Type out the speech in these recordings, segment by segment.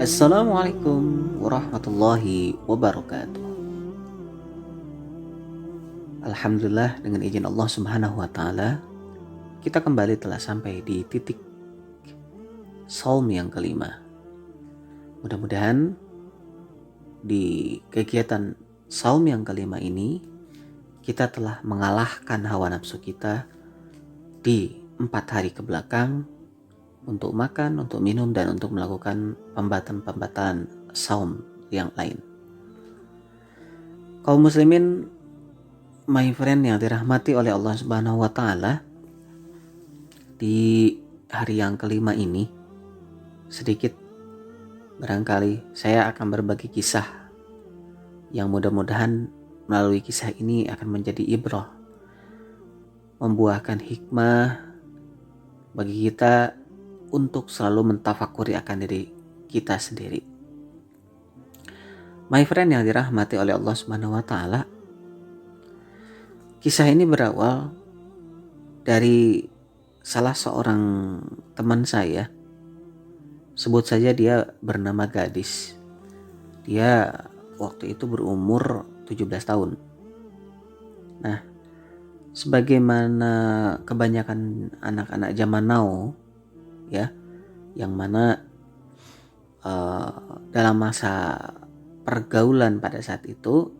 Assalamualaikum warahmatullahi wabarakatuh. Alhamdulillah, dengan izin Allah Subhanahu wa taala, kita kembali telah sampai di titik saum yang kelima. Mudah-mudahan di kegiatan saum yang kelima ini kita telah mengalahkan hawa nafsu kita di 4 hari ke belakang untuk makan, untuk minum, dan untuk melakukan pembatalan saum yang lain. Kaum muslimin, my friend yang dirahmati oleh Allah Subhanahu wa taala, di hari yang kelima ini sedikit barangkali saya akan berbagi kisah yang mudah-mudahan melalui kisah ini akan menjadi ibrah, membuahkan hikmah bagi kita untuk selalu mentafakuri akan diri kita sendiri. My friend yang dirahmati oleh Allah Subhanahu wa taala, kisah ini berawal dari salah seorang teman saya. Sebut saja dia bernama Gadis. Dia waktu itu berumur 17 tahun. Nah, sebagaimana kebanyakan anak-anak zaman now, ya, yang mana dalam masa pergaulan pada saat itu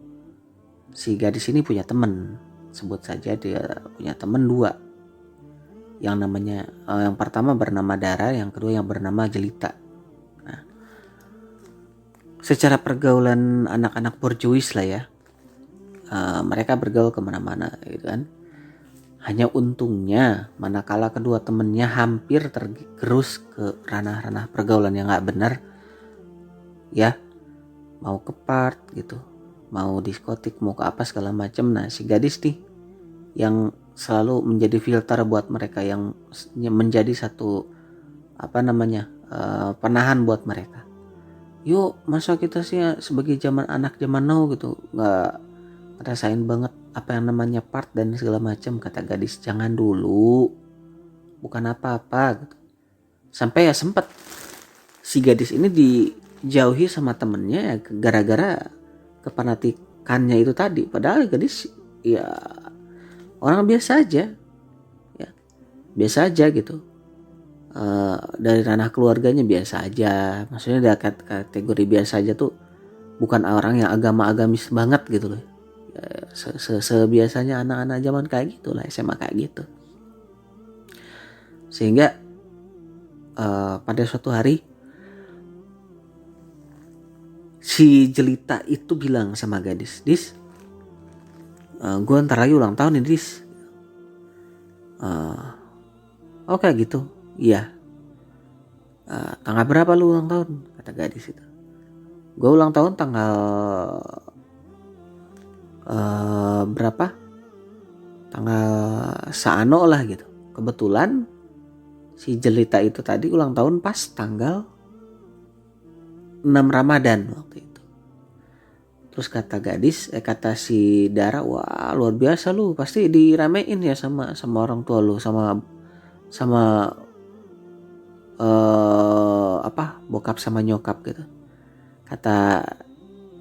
si gadis ini punya teman. Sebut saja dia punya teman 2, yang namanya yang pertama bernama Dara, yang kedua yang bernama Jelita. Nah, secara pergaulan anak-anak borjuis lah ya, mereka bergaul kemana-mana gitu kan. Hanya untungnya manakala kedua temennya hampir tergerus ke ranah-ranah pergaulan yang gak benar, ya, mau ke part gitu, mau diskotik, mau ke apa segala macam. Nah, si gadis nih yang selalu menjadi filter buat mereka, yang menjadi satu penahan buat mereka. Yuk, masa kita sih sebagai anak zaman now gitu nggak ngerasain banget apa yang namanya part dan segala macam. Kata gadis, jangan dulu, bukan apa-apa gitu. Sampai ya sempet si gadis ini dijauhi sama temennya ya, gara-gara kepanatikannya itu tadi. Padahal gadis ya orang biasa aja, ya biasa aja gitu. Dari ranah keluarganya biasa aja, maksudnya dari kategori biasa aja tuh, bukan orang yang agamis banget gitu loh. Sebiasanya anak-anak zaman kayak gitu lah, SMA kayak gitu. Sehingga pada suatu hari si Jelita itu bilang sama gadis, Dis, gue ntar lagi ulang tahun nih, Dis. Oke gitu, iya. Tanggal berapa lu ulang tahun? Kata gadis itu. Gue ulang tahun tanggal berapa? Tanggal saano lah gitu. Kebetulan si Jelita itu tadi ulang tahun pas tanggal 6 Ramadan waktu itu. Terus kata gadis, kata si Dara, wah luar biasa lu, pasti diramein ya sama orang tua lu, sama bokap sama nyokap gitu. Kata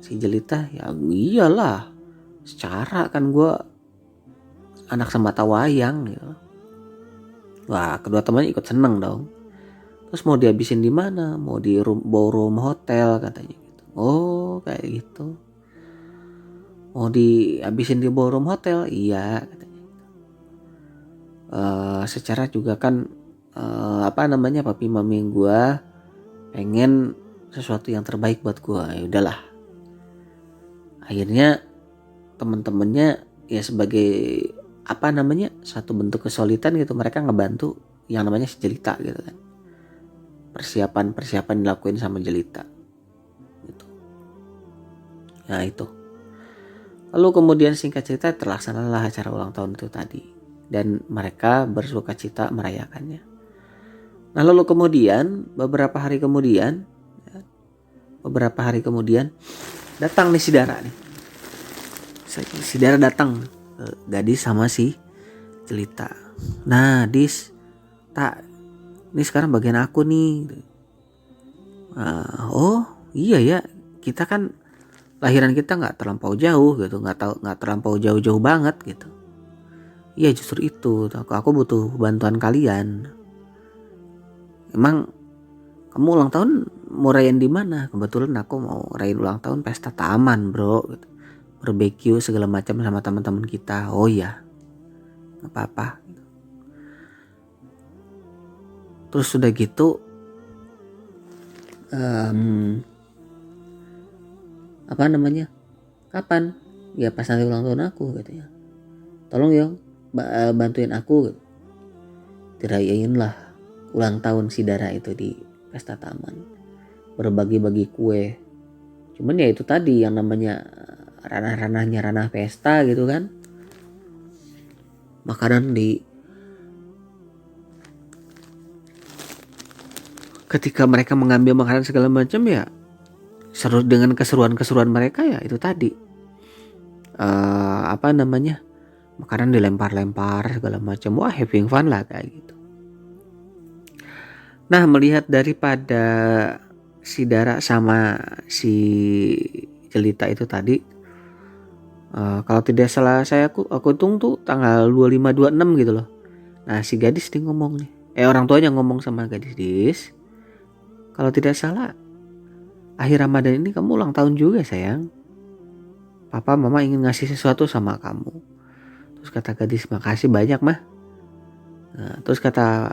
si Jelita, ya iyalah, secara kan gue anak semata wayang gitu. Wah, kedua temannya ikut seneng dong. Terus mau dihabisin di mana? Mau di ballroom hotel katanya gitu. Oh, kayak gitu. Mau dihabisin di ballroom hotel? Iya katanya. Secara juga kan papi mami gue pengen sesuatu yang terbaik buat gue. Ya udahlah. Akhirnya temen-temennya ya sebagai satu bentuk kesulitan gitu, mereka ngebantu yang namanya si Jelita gitu kan. Persiapan dilakuin sama Jelita gitu. Nah itu. Lalu kemudian singkat cerita terlaksanalah acara ulang tahun itu tadi, dan mereka bersukacita merayakannya. Nah lalu kemudian beberapa hari kemudian datang nih si Dara nih. Si Dara datang, gadis sama si Jelita. Nah, Dis, tak, ini sekarang bagian aku nih. Oh iya ya, kita kan lahiran kita nggak terlampau jauh gitu, nggak terlampau jauh-jauh banget gitu. Iya justru itu, aku butuh bantuan kalian. Emang kamu ulang tahun mau rayain di mana? Kebetulan aku mau rayain ulang tahun pesta taman bro gitu. Barbecue segala macam sama teman-teman kita. Oh iya, nggak apa-apa. Terus sudah gitu, apa namanya? Kapan? Ya pas nanti ulang tahun aku gitu ya. Tolong ya bantuin aku gitu. Dirayain lah ulang tahun si Dara itu di pesta taman. Berbagi-bagi kue. Cuman ya itu tadi yang namanya ranah-ranahnya ranah pesta gitu kan. Makanan ketika mereka mengambil makanan segala macam ya seru dengan keseruan-keseruan mereka ya itu tadi. Apa namanya? Makanan dilempar-lempar segala macam. Wah, having fun lah kayak gitu. Nah, melihat daripada si Dara sama si Jelita itu tadi, kalau tidak salah saya aku hitung tuh tanggal 25-26 gitu loh. Nah, si gadis nih ngomong nih. Orang tuanya ngomong sama gadis. Kalau tidak salah akhir Ramadan ini kamu ulang tahun juga sayang. Papa mama ingin ngasih sesuatu sama kamu. Terus kata gadis, makasih banyak mah. Nah, terus kata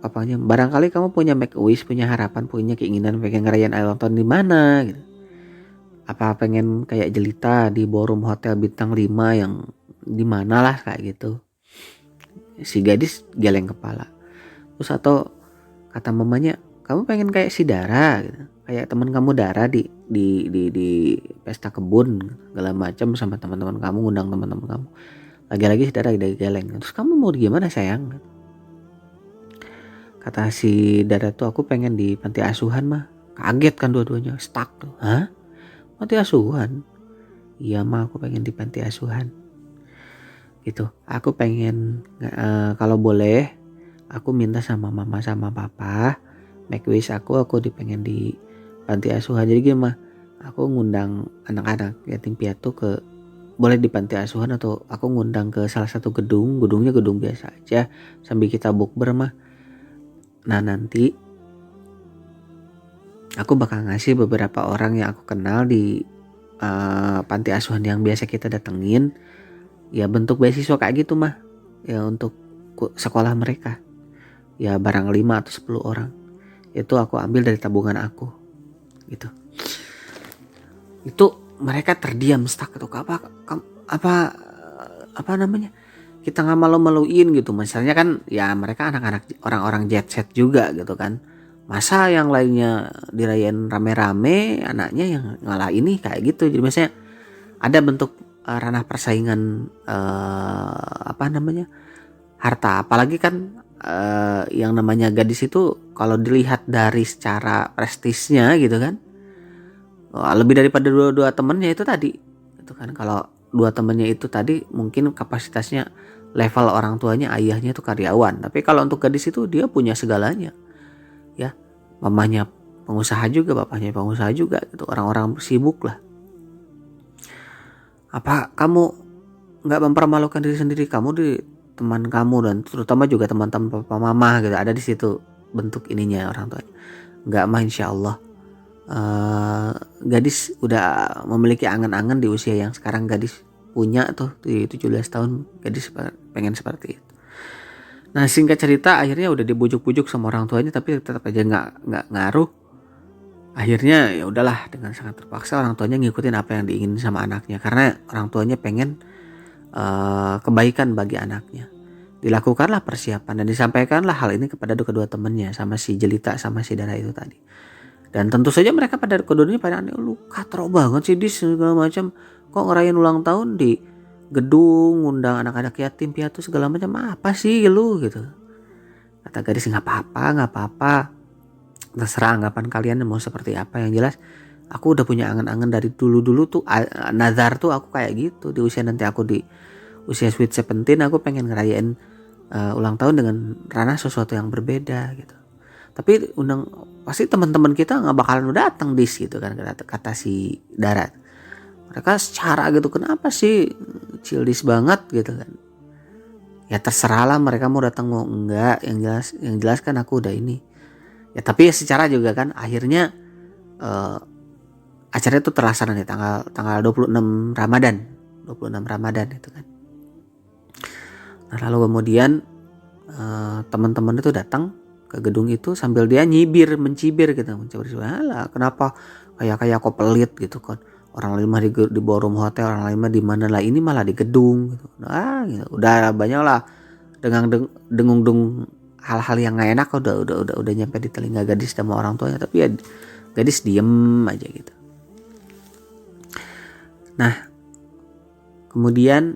papanya, barangkali kamu punya make a wish, punya harapan, punya keinginan pengen ngerayain ulang tahun di mana gitu. Apa pengen kayak Jelita di ballroom hotel bintang 5 yang di mana lah kayak gitu. Si gadis geleng kepala. Terus atau kata mamanya, kamu pengen kayak si Dara gitu. Kayak teman kamu Dara di pesta kebun segala macam sama teman-teman kamu, ngundang teman-teman kamu. Lagi-lagi si Dara dari geleng. Terus kamu mau gimana sayang? Kata si Dara tuh aku pengen di panti asuhan mah. Kaget kan dua-duanya, stuck tuh. Hah? Panti asuhan? Iya mah aku pengen di panti asuhan. Gitu. Aku pengen kalau boleh aku minta sama mama sama papa make wish aku pengen di panti asuhan. Jadi gimana? Aku ngundang anak-anak yatim piatu ke boleh di panti asuhan atau aku ngundang ke salah satu gedungnya gedung biasa aja sambil kita bukber mah. Nah nanti aku bakal ngasih beberapa orang yang aku kenal di panti asuhan yang biasa kita datengin ya bentuk beasiswa kayak gitu mah ya untuk sekolah mereka ya barang 5 atau 10 orang itu aku ambil dari tabungan aku gitu. Itu mereka terdiam stuck atau apa namanya kita nggak malu-maluin gitu misalnya kan ya mereka anak-anak orang-orang jet set juga gitu kan masa yang lainnya dirayain rame-rame anaknya yang ngalah ini kayak gitu. Jadi misalnya ada bentuk ranah persaingan apa namanya harta apalagi kan yang namanya gadis itu kalau dilihat dari secara prestisnya gitu kan lebih daripada dua temennya itu tadi itu kan. Kalau dua temennya itu tadi mungkin kapasitasnya level orang tuanya ayahnya itu karyawan tapi kalau untuk gadis itu dia punya segalanya ya mamanya pengusaha juga bapaknya pengusaha juga gitu orang-orang sibuk lah. Apa kamu nggak mempermalukan diri sendiri kamu di teman kamu dan terutama juga teman-teman papa mama gitu ada di situ bentuk ininya orang tua nggak mah insya Allah gadis udah memiliki angan-angan di usia yang sekarang gadis punya tuh di 17 tahun gadis pengen seperti itu. Nah singkat cerita akhirnya udah dibujuk-bujuk sama orang tuanya tapi tetap aja nggak ngaruh. Akhirnya ya udahlah dengan sangat terpaksa orang tuanya ngikutin apa yang diingin sama anaknya karena orang tuanya pengen kebaikan bagi anaknya. Dilakukanlah persiapan dan disampaikanlah hal ini kepada kedua temannya sama si Jelita sama si Dara itu tadi. Dan tentu saja mereka pada keduanya pada aneh, lu katro banget sih dis segala macam. Kok ngerayain ulang tahun di gedung, ngundang anak-anak yatim piatu segala macam apa sih lu gitu. Kata gadis nggak apa-apa. Terserah anggapan kalian mau seperti apa yang jelas. Aku udah punya angan-angan dari dulu tuh nazar tuh aku kayak gitu di usia nanti aku di usia sweet 17 aku pengen ngerayain ulang tahun dengan ranah sesuatu yang berbeda gitu. Tapi pasti teman-teman kita nggak bakalan datang dis gitu kan, kata si Darat. Mereka secara gitu, kenapa sih childish banget gitu kan. Ya terserah lah mereka mau datang mau enggak, yang jelas kan aku udah ini. Ya tapi ya secara juga kan akhirnya acara itu terlaksana nih tanggal 26 Ramadan. 26 Ramadan itu kan. Nah lalu kemudian teman-teman itu datang ke gedung itu sambil dia mencibir gitu, alah kenapa kayak kok pelit gitu kan, orang lain mah di ballroom hotel, orang lain mah di mana lah, ini malah di gedung gitu. Nah gitu. Udah banyak lah dengung hal-hal yang nggak enak udah nyampe di telinga gadis sama orang tuanya, tapi ya gadis diem aja gitu. Nah kemudian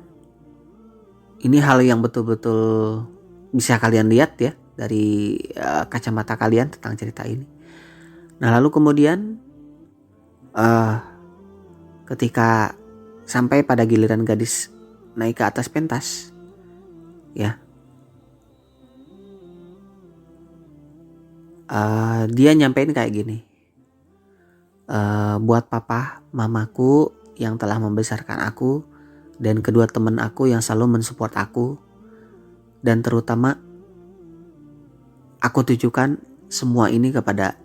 ini hal yang betul-betul bisa kalian lihat ya dari kacamata kalian tentang cerita ini. Nah lalu kemudian ketika sampai pada giliran gadis naik ke atas pentas, ya dia nyampein kayak gini, buat papa mamaku yang telah membesarkan aku dan kedua teman aku yang selalu mensupport aku, dan terutama aku tujukan semua ini kepada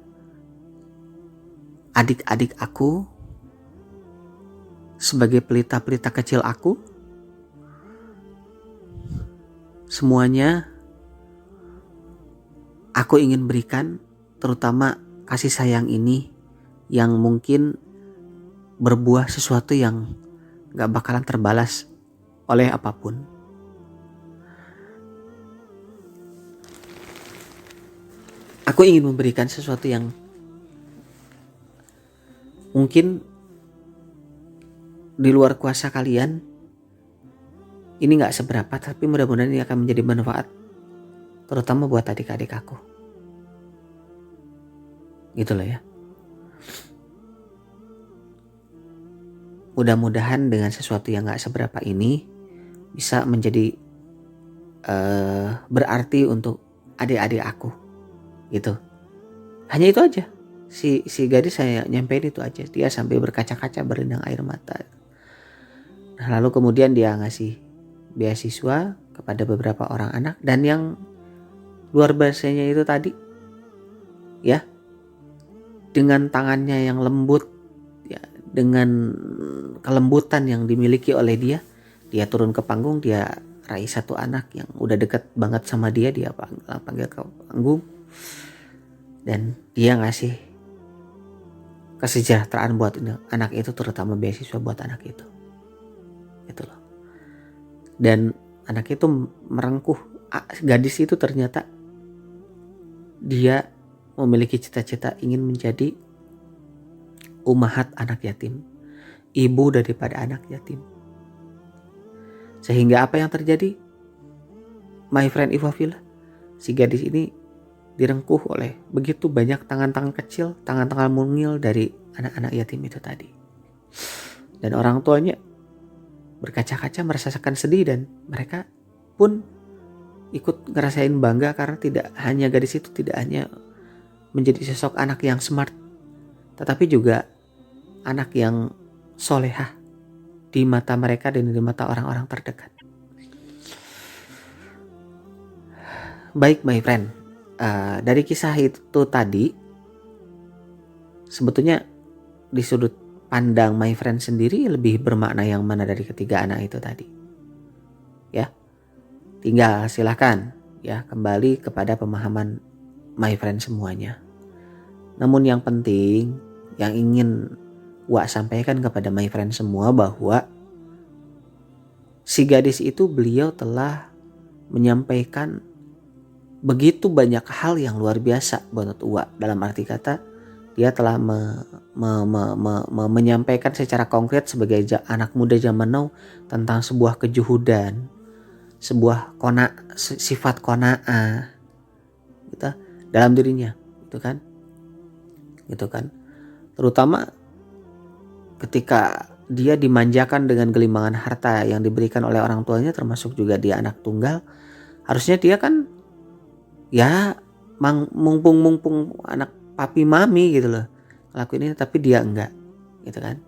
adik-adik aku sebagai pelita-pelita kecil aku. Semuanya aku ingin berikan, terutama kasih sayang ini yang mungkin berbuah sesuatu yang gak bakalan terbalas oleh apapun. Aku ingin memberikan sesuatu yang mungkin di luar kuasa kalian ini gak seberapa, tapi mudah-mudahan ini akan menjadi manfaat, terutama buat adik-adik aku. Gitu loh ya. Mudah-mudahan dengan sesuatu yang gak seberapa ini bisa menjadi berarti untuk adik-adik aku. Gitu. Hanya itu aja. Si gadis saya nyampein itu aja. Dia sampai berkaca-kaca berlinang air mata. Nah, lalu kemudian dia ngasih beasiswa kepada beberapa orang anak, dan yang luar biasanya itu tadi ya, dengan tangannya yang lembut ya, dengan kelembutan yang dimiliki oleh dia turun ke panggung, dia raih satu anak yang udah deket banget sama dia panggil ke panggung, dan dia ngasih kesejahteraan buat anak itu, terutama beasiswa buat anak itu. Gitu loh. Dan anak itu merengkuh, gadis itu ternyata dia memiliki cita-cita ingin menjadi ummahat anak yatim, ibu daripada anak yatim. Sehingga apa yang terjadi? My friend Iwafillah, si gadis ini direngkuh oleh begitu banyak tangan-tangan kecil, tangan-tangan mungil dari anak-anak yatim itu tadi. Dan orang tuanya berkaca-kaca merasakan sedih, dan mereka pun ikut ngerasain bangga karena tidak hanya gadis itu tidak hanya menjadi sosok anak yang smart, tetapi juga anak yang solehah di mata mereka dan di mata orang-orang terdekat. Baik my friend, dari kisah itu tadi sebetulnya di sudut pandang my friend sendiri lebih bermakna yang mana dari ketiga anak itu tadi? Ya, tinggal silakan ya kembali kepada pemahaman my friend semuanya. Namun yang penting yang ingin Wak sampaikan kepada my friend semua bahwa si gadis itu beliau telah menyampaikan begitu banyak hal yang luar biasa buat Wak. Dalam arti kata dia telah menyampaikan secara konkret sebagai anak muda zaman now tentang sebuah kejuhudan, sebuah sifat qanaah gitu dalam dirinya, gitu kan. Terutama ketika dia dimanjakan dengan gelimbangan harta yang diberikan oleh orang tuanya, termasuk juga dia anak tunggal. Harusnya dia kan ya mumpung anak papi mami gitu loh ngelakuin ini, tapi dia enggak gitu kan.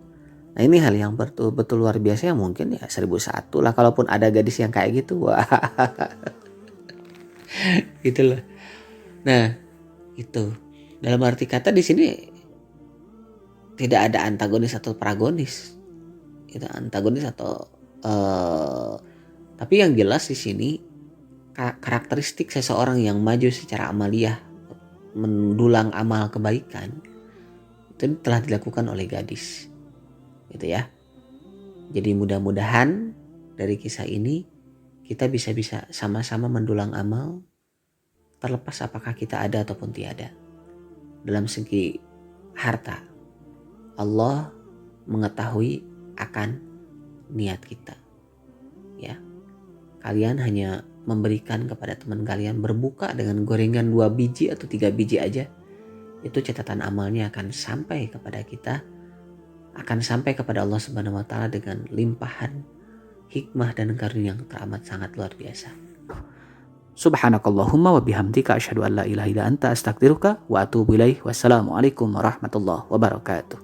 Nah ini hal yang betul-betul luar biasa yang mungkin ya 1001 lah kalaupun ada gadis yang kayak gitu. Wah gitu loh. Nah itu dalam arti kata di sini tidak ada antagonis atau protagonis, itu antagonis atau tapi yang jelas di sini karakteristik seseorang yang maju secara amaliyah mendulang amal kebaikan itu telah dilakukan oleh gadis gitu ya. Jadi mudah-mudahan dari kisah ini kita bisa sama-sama mendulang amal terlepas apakah kita ada ataupun tiada. Dalam segi harta, Allah mengetahui akan niat kita ya. Kalian hanya memberikan kepada teman kalian berbuka dengan gorengan 2 biji atau 3 biji aja, itu catatan amalnya akan sampai kepada kita, akan sampai kepada Allah Subhanahu wa taala dengan limpahan hikmah dan karunia yang teramat sangat luar biasa. Subhanakallahumma wa bihamdika asyhadu an la ilaha illa anta astaghfiruka wa atubu ilaik. Wassalamualaikum warahmatullahi wabarakatuh.